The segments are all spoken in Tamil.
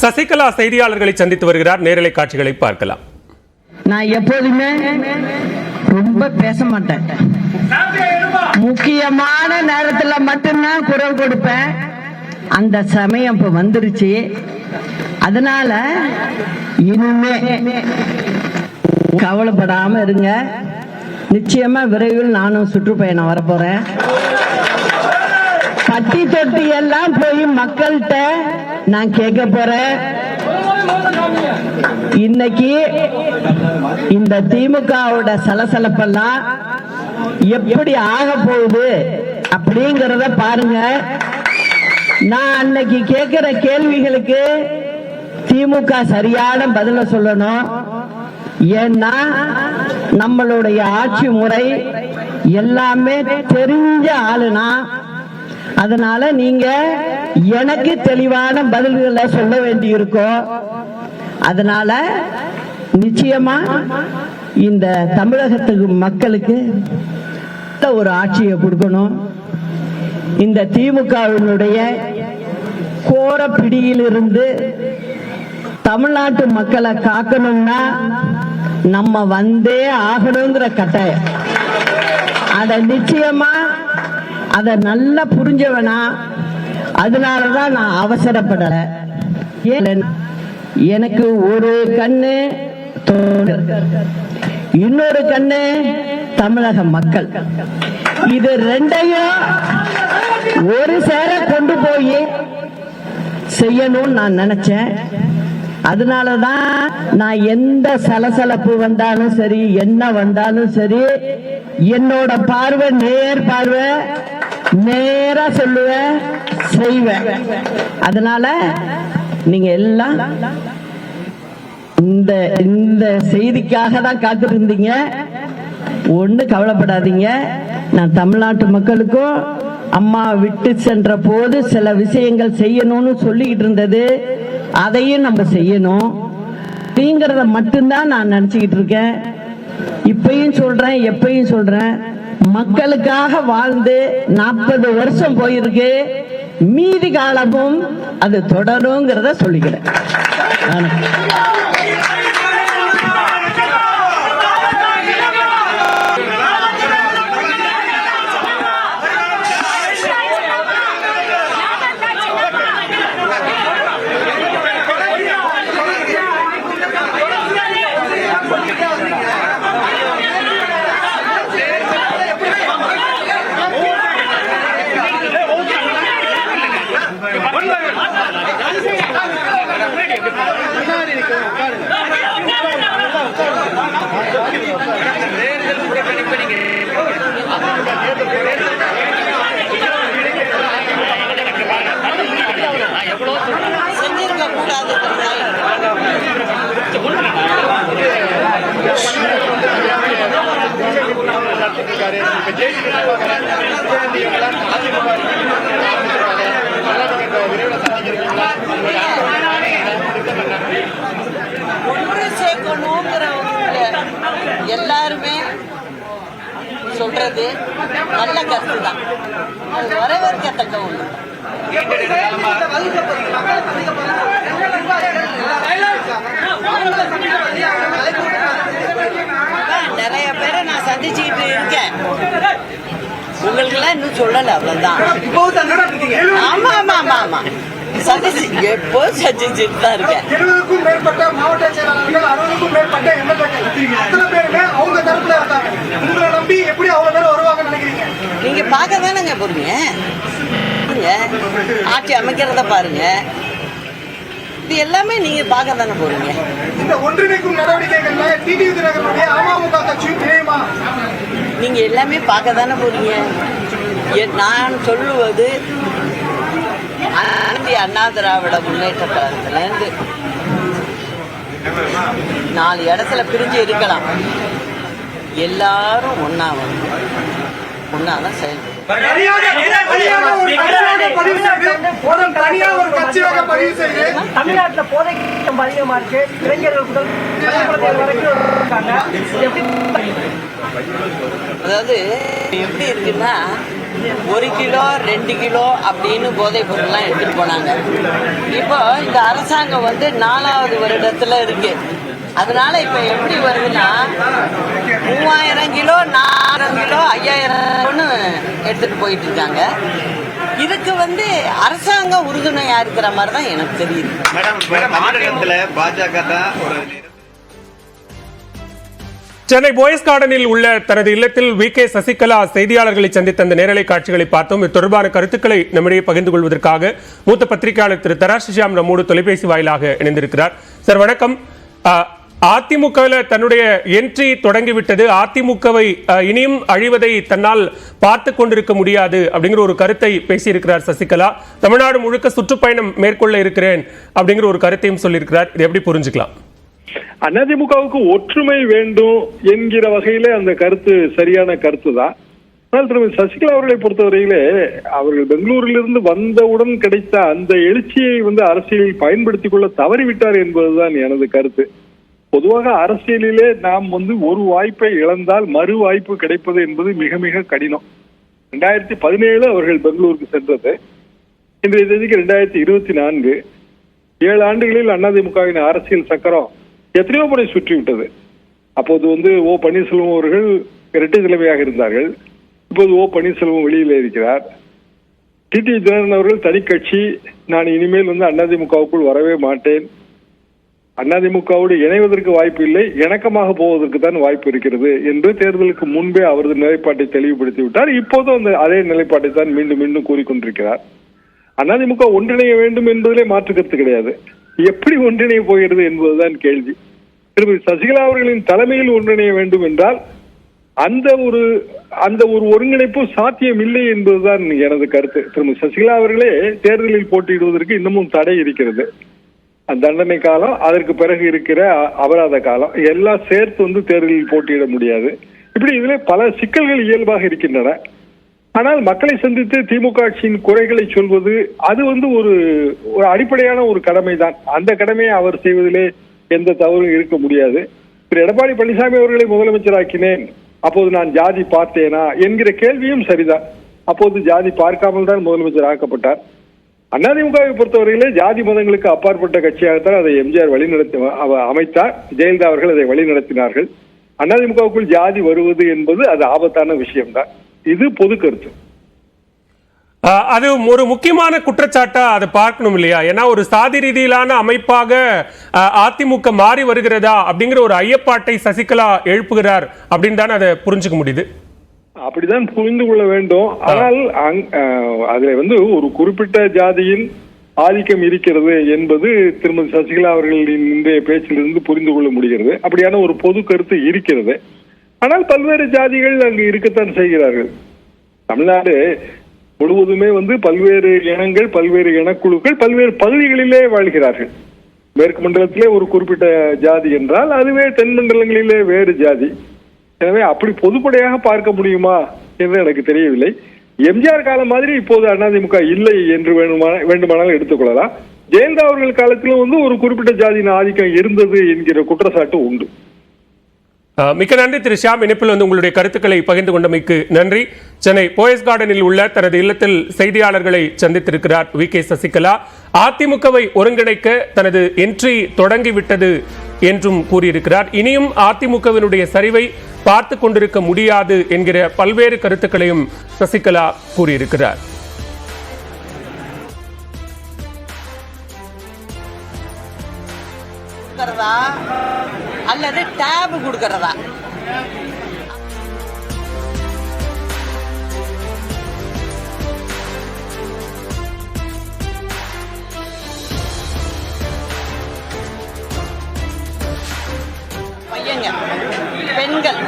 சசிகலா செய்தியாளர்களை சந்தித்து வருகிறார். நேரலை காட்சிகளை பார்க்கலாம். நான் எப்போதுமே ரொம்ப பேச மாட்டேன். முக்கியமான நேரத்துல மட்டும்தான் குரல் கொடுப்பேன். அந்த சமயம் இப்ப வந்துருச்சு. அதனால இனிமே கவலைப்படாம இருங்க. நிச்சயமா விரைவில் நானும் சுற்றுப்பயணம் வரப்போறேன். பட்டி தொட்டி எல்லாம் போய் மக்கள்கிட்ட நான் கேட்க போறேன். இன்னைக்கு இந்த திமுகவோட சலசலப்பெல்லாம் எப்படி ஆக போகுது அப்படிங்கறத பாருங்க. நான் அன்னைக்கு கேட்கிற கேள்விகளுக்கு திமுக சரியான பதில சொல்லணும். ஏன்னா நம்மளுடைய ஆட்சி முறை எல்லாமே தெரிஞ்ச ஆளுனா, அதனால நீங்க எனக்கு தெளிவான பதில்களை சொல்ல வேண்டி இருக்கும். அதனால நிச்சயமா இந்த தமிழகத்துக்கு மக்களுக்கு ஒரு ஆட்சியை கொடுக்கணும். இந்த திமுகவினுடைய கோர பிடியிலிருந்து தமிழ்நாட்டு மக்களை காக்கணும்னா நம்ம வந்தே ஆகணுங்கிற கட்டாயம். அத நிச்சயமா அத நல்லா புரிஞ்சவனா. அதனாலதான் நான் அவசரப்படல. எனக்கு ஒரு கண்ணு இன்னொரு கண்ணு தமிழக மக்கள். இது ரெண்டையும் ஒரு சேர கொண்டு போய் செய்யணும்னு நான் நினைச்சேன். அதனாலதான் நான் எந்த சலசலப்பு வந்தாலும் சரி, என்ன வந்தாலும் சரி, என்னோட பார்வை நேர் பார்வை, நேரா சொல்லுவேன், செய்வேன். அதனால நீங்க எல்லாம் இந்த செய்திக்காக தான் காத்திருந்தீங்க. ஒண்ணு கவலைப்படாதீங்க. நான் தமிழ்நாட்டு மக்களுக்கும் அம்மா விட்டு சென்ற போது சில விஷயங்கள் செய்யணும்னு சொல்லிக்கிட்டு இருந்தது, அதையும் நம்ம செய்யணும் அப்படிங்கறத மட்டும்தான் நான் நினைச்சுக்கிட்டு இருக்கேன். இப்பயும் சொல்றேன், எப்பயும் சொல்றேன், மக்களுக்காக வாழ்ந்து 40 வருஷம் போயிருக்கு. மீதி காலமும் அது தொடருங்கிறத சொல்லிக்கிறேன். எல்லாருமே சொல்றது நல்ல கருத்து தான். அது வரவேற்கத்தக்க ஒண்ணு. நிறைய பேரை நான் சந்திச்சுக்கிட்டு இருக்கேன். உங்களுக்கு எல்லாம் இன்னும் சொல்லல, அவ்வளவுதான். ஆமா ஆமா ஆமா ஆமா சந்திச்சு எப்போ சந்திச்சுட்டு தான் இருக்கேன். 70க்கும் மேற்பட்ட மாவட்ட செயலாளர்கள், 60க்கும் மேற்பட்ட எம்எல்ஏக்கள், அத்தனை பேருமே அவங்க தரப்புல இருக்காங்க. உங்களை நம்பி எப்படி அவ்வளவு பேர் வருவாங்கன்னு நினைக்கிறீங்க? நீங்க பார்க்க தானங்க போறீங்க. ஆட்சி அமைக்கிறத பாருங்க. இது எல்லாமே நீங்க பார்க்க தானே போறீங்க. இந்த ஒன்றிணைக்கும் நடவடிக்கைகள்ல டிடிவி தினகரனுடைய அமமுக கட்சியும் இணையுமா? நீங்க எல்லாமே பார்க்க தானே போறீங்க. நான் சொல்லுவது அண்ணா திராவிட முன்னேற்ற கழகத்திலேருந்து 4 இடத்துல பிரிஞ்சு இருக்கலாம். எல்லாரும் ஒன்னாதான் செயல்படும். தமிழ்நாட்டில் போதை அதிகமா இருக்கு. இளைஞர்கள் முதல் வரைக்கும். அதாவது எப்படி இருக்குன்னா, 1 கிலோ 2 கிலோ அப்படின்னு போதைப் பொருள்லாம் எடுத்துட்டு போனாங்க. இப்போ இந்த அரசாங்கம் வந்து 4வது வருடத்துல இருக்கு. அதனால இப்ப எப்படி வருதுன்னா 3000 கிலோ 4000 கிலோ 5000 எடுத்துட்டு போயிட்டு இருக்காங்க. இதுக்கு வந்து அரசாங்கம் உறுதுணையா இருக்கிற மாதிரி தான் எனக்கு தெரியுது. பாஜக தான் ஒரு சென்னை போயஸ் கார்டனில் உள்ள தனது இல்லத்தில் வி.கே. சசிகலா செய்தியாளர்களை சந்தித்த அந்த நேரலை காட்சிகளை பார்த்தோம். இது தொடர்பான கருத்துக்களை நம்மிடையே பகிர்ந்து கொள்வதற்காக மூத்த பத்திரிகையாளர் திரு தராசிஷியாம் நம்மோடு தொலைபேசி வாயிலாக இணைந்திருக்கிறார். சார் வணக்கம். அதிமுகவில் தன்னுடைய என்ட்ரி தொடங்கிவிட்டது, அதிமுகவை இனியும் அழிவதை தன்னால் பார்த்து கொண்டிருக்க முடியாது அப்படிங்கிற ஒரு கருத்தை பேசியிருக்கிறார் சசிகலா. தமிழ்நாடு முழுக்க சுற்றுப்பயணம் மேற்கொள்ள இருக்கிறேன் அப்படிங்கிற ஒரு கருத்தையும் சொல்லியிருக்கிறார். இது எப்படி புரிஞ்சுக்கலாம்? அதிமுகவுக்கு ஒற்றுமை வேண்டும் என்கிற வகையிலே அந்த கருத்து சரியான கருத்து தான். ஆனால் திருமதி சசிகலா அவர்களை பொறுத்தவரையிலே அவர்கள் பெங்களூரிலிருந்து வந்தவுடன் கிடைத்த அந்த எழுச்சியை அரசியலில் பயன்படுத்திக் கொள்ள தவறிவிட்டார் என்பதுதான் எனது கருத்து. பொதுவாக அரசியலிலே நாம் ஒரு வாய்ப்பை இழந்தால் மறு வாய்ப்பு கிடைப்பது என்பது மிக மிக கடினம். 2017 அவர்கள் பெங்களூருக்கு சென்றது. இன்றைய தேதிக்கு 2024 7 ஆண்டுகளில் அதிமுகவின் அரசியல் சக்கரம் எத்தனையோ முறை சுற்றிவிட்டது. அப்போது ஓ பன்னீர்செல்வம் அவர்கள் இரட்டை தலைமையாக இருந்தார்கள். இப்போது ஓ பன்னீர்செல்வம் வெளியில் இருக்கிறார். டிடி தினகரன் அவர்கள் தனி கட்சி, நான் இனிமேல் அதிமுகவுக்குள் வரவே மாட்டேன், அதிமுகவோடு இணைவதற்கு வாய்ப்பு இல்லை, இணக்கமாக போவதற்கு தான் வாய்ப்பு இருக்கிறது என்று தேர்தலுக்கு முன்பே அவரது நிலைப்பாட்டை தெளிவுபடுத்தி விட்டார். இப்போதும் அதே நிலைப்பாட்டை தான் மீண்டும் மீண்டும் கூறிக்கொண்டிருக்கிறார். அதிமுக ஒன்றிணைய வேண்டும் என்பதிலே மாற்று கருத்து கிடையாது. எப்படி ஒன்றிணைய போகிறது என்பதுதான் கேள்வி. திருமதி சசிகலா அவர்களின் தலைமையில் ஒன்றிணைய வேண்டும் என்றால் அந்த ஒரு ஒருங்கிணைப்பு சாத்தியம் இல்லை என்பதுதான் எனது கருத்து. திருமதி சசிகலா அவர்களே தேர்தலில் போட்டியிடுவதற்கு இன்னமும் தடை இருக்கிறது. தண்டனை காலம், அதற்கு பிறகு இருக்கிற அபராத காலம் எல்லாம் சேர்த்து தேர்தலில் போட்டியிட முடியாது. இப்படி இதில் பல சிக்கல்கள் இயல்பாக இருக்கின்றன. ஆனால் மக்களை சந்தித்து திமுக ஆட்சியின் குறைகளை சொல்வது அது ஒரு அடிப்படையான ஒரு கடமை தான். அந்த கடமையை அவர் செய்வதிலே எந்த தவறும் இருக்க முடியாது. திரு எடப்பாடி பழனிசாமி அவர்களை முதலமைச்சராக்கினேன், அப்போது நான் ஜாதி பார்த்தேனா என்கிற கேள்வியும் சரிதான். அப்போது ஜாதி பார்க்காமல் தான் முதலமைச்சர் ஆக்கப்பட்டார். அதிமுகவை பொறுத்தவரையிலே ஜாதி மதங்களுக்கு அப்பாற்பட்ட கட்சியாகத்தான் அதை எம்ஜிஆர் வழிநடத்தி அமைத்தார். ஜெயலலிதா அவர்கள் அதை வழிநடத்தினார்கள். அதிமுகவுக்குள் ஜாதி வருவது என்பது அது ஆபத்தான விஷயம்தான். இது பொது கருத்து. அது ஒரு முக்கியமான குற்றச்சாட்டா அதை பார்க்கணும் இல்லையா? ஏன்னா ஒரு சாதி ரீதியிலான அமைப்பாக அதிமுக மாறி வருகிறதா அப்படிங்கிற ஒரு ஐயப்பாட்டை சசிகலா எழுப்புகிறார் அப்படின்னு தானே அதை புரிஞ்சுக்க முடியுது. அப்படிதான் புரிந்து கொள்ள வேண்டும். ஆனால் அதுல ஒரு குறிப்பிட்ட ஜாதியின் ஆதிக்கம் இருக்கிறது என்பது திருமதி சசிகலா அவர்களின் இன்றைய பேச்சிலிருந்து புரிந்து கொள்ள முடிகிறது. அப்படியான ஒரு பொது கருத்து இருக்கிறது. ஆனால் பல்வேறு ஜாதிகள் அங்கு இருக்கத்தான் செய்கிறார்கள். தமிழ்நாடு முழுவதுமே பல்வேறு இனங்கள், பல்வேறு இனக்குழுக்கள் பல்வேறு பகுதிகளிலே வாழ்கிறார்கள். மேற்கு மண்டலத்திலே ஒரு குறிப்பிட்ட ஜாதி என்றால் அதுவே தென் மண்டலங்களிலே வேறு ஜாதி. எனவே அப்படி பொதுப்படையாக பார்க்க முடியுமா என்று எனக்கு தெரியவில்லை. எம்ஜிஆர் காலம் மாதிரி இப்போது அதிமுக இல்லை என்று வேண்டுமானாலும் எடுத்துக்கொள்ளலாம். ஜெயலலிதா அவர்கள் காலத்திலும் ஒரு குறிப்பிட்ட ஜாதியின் ஆதிக்கம் இருந்தது என்கிற குற்றச்சாட்டு உண்டு. மிக்க நன்றி திரு ஷியாம். இணைப்பில் உங்களுடைய கருத்துக்களை பகிர்ந்து கொண்டமைக்கு நன்றி. சென்னை போயஸ் கார்டனில் உள்ள தனது இல்லத்தில் செய்தியாளர்களை சந்தித்திருக்கிறார் வி.கே. சசிகலா. அதிமுகவை ஒருங்கிணைக்க தனது என்ட்ரி தொடங்கிவிட்டது என்றும் கூறியிருக்கிறார். இனியும் அதிமுகவினுடைய சரிவை பார்த்து கொண்டிருக்க முடியாது என்கிற பல்வேறு கருத்துக்களையும் சசிகலா கூறியிருக்கிறார். அல்லது டேப் கொடுக்கறதா? பையங்க, பெண்கள்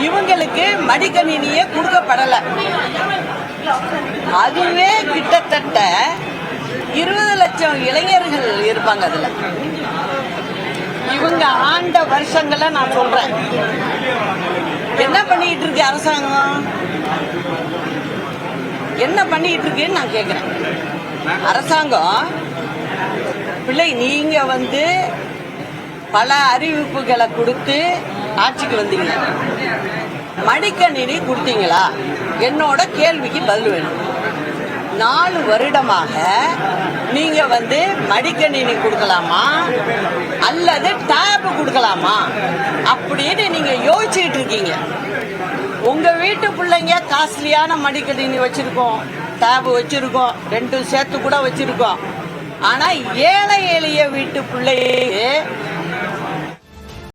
இவங்களுக்கு மடிக்கணினியே கொடுக்கப்படல. அதுவே கிட்டத்தட்ட 20 லட்சம் இளைஞர்கள் இருப்பாங்க அதுல. இவங்க ஆண்ட வருஷங்களை நான் சொல்றேன். என்ன பண்ணிட்டு இருக்கு அரசாங்கம்? என்ன பண்ணிட்டு இருக்குன்னு நான் கேட்கிறேன். அரசாங்கம் பிள்ளை நீங்க பல அறிவிப்புகளை கொடுத்து ஆட்சிக்கு வந்தீங்க. மடிக்கணினி கொடுத்தீங்களா? என்னோட கேள்விக்கு பதில் வேணும். 4 வருடமாக நீங்க மடிக்கணினி கொடுக்கலாமா அல்லது டேப் கொடுக்கலாமா அப்படின்னு நீங்க யோசிச்சுட்டு இருக்கீங்க. உங்க வீட்டு பிள்ளைங்க காஸ்ட்லியான மடிக்கணினி வச்சிருக்கோம், டேப் வச்சிருக்கோம், 2 சேர்த்து கூட வச்சிருக்கோம். ஆனா ஏழை எளிய வீட்டு பிள்ளையே